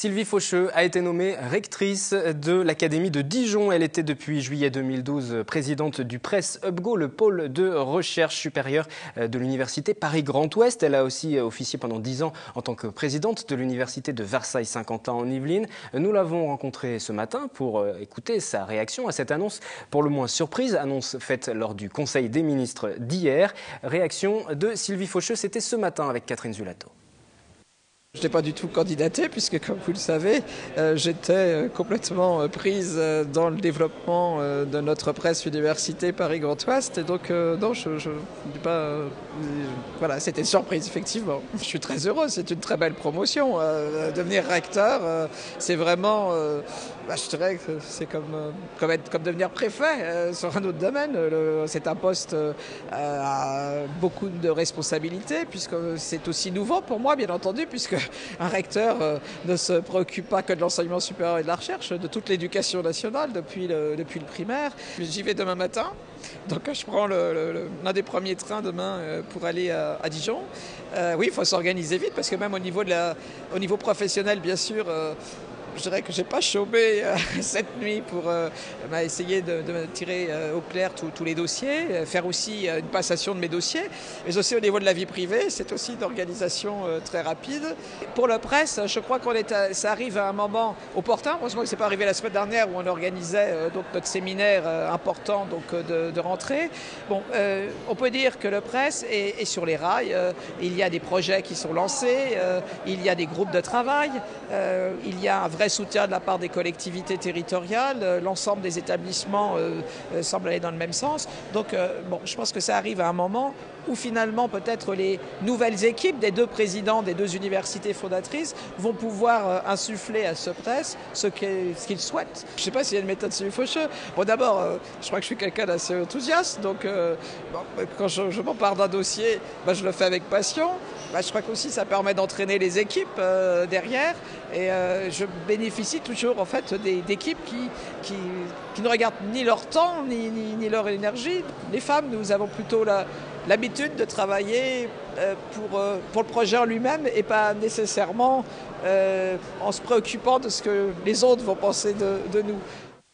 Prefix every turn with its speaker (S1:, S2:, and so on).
S1: Sylvie Faucheux a été nommée rectrice de l'Académie de Dijon. Elle était depuis juillet 2012 présidente du Press Hubgo, le pôle de recherche supérieure de l'Université Paris-Grand Ouest. Elle a aussi officié pendant 10 ans en tant que présidente de l'Université de Versailles-Saint-Quentin en Yvelines. Nous l'avons rencontrée ce matin pour écouter sa réaction à cette annonce pour le moins surprise, annonce faite lors du Conseil des ministres d'hier. Réaction de Sylvie Faucheux, c'était ce matin avec Catherine Zulato.
S2: Je n'ai pas du tout candidaté puisque, comme vous le savez, j'étais complètement prise dans le développement de notre presse université Paris-Grand Ouest. Et donc, non, je n'ai pas... voilà, c'était une surprise, effectivement. Je suis très heureux, c'est une très belle promotion. Devenir recteur, c'est vraiment... je dirais que c'est comme devenir préfet sur un autre domaine. C'est un poste à beaucoup de responsabilités, puisque c'est aussi nouveau pour moi, bien entendu, puisque un recteur ne se préoccupe pas que de l'enseignement supérieur et de la recherche, de toute l'éducation nationale depuis le primaire. J'y vais demain matin, donc je prends l'un des premiers trains demain pour aller à Dijon. Oui, il faut s'organiser vite, parce que même au niveau professionnel, bien sûr, je dirais que j'ai pas chômé cette nuit pour essayer de tirer au clair tous les dossiers, faire aussi une passation de mes dossiers, mais aussi au niveau de la vie privée, c'est aussi une organisation très rapide. Pour le presse, je crois ça arrive à un moment opportun. Heureusement que c'est pas arrivé la semaine dernière où on organisait donc notre séminaire important donc de rentrée. Bon, on peut dire que le presse est sur les rails. Il y a des projets qui sont lancés, il y a des groupes de travail, il y a un vrai soutien de la part des collectivités territoriales, l'ensemble des établissements semble aller dans le même sens. Donc bon, je pense que ça arrive à un moment où finalement peut-être les nouvelles équipes des deux présidents des deux universités fondatrices vont pouvoir insuffler à ce presse ce qu'ils souhaitent. Je ne sais pas s'il y a une méthode Sylvie Faucheux. Bon, d'abord, je crois que je suis quelqu'un d'assez enthousiaste, donc quand je m'empare d'un dossier, je le fais avec passion. Je crois qu'aussi ça permet d'entraîner les équipes derrière, et je bénéficie toujours en fait d'équipes qui ne regardent ni leur temps ni leur énergie. Les femmes, nous avons plutôt l'habitude de travailler pour le projet en lui-même et pas nécessairement en se préoccupant de ce que les autres vont penser de nous.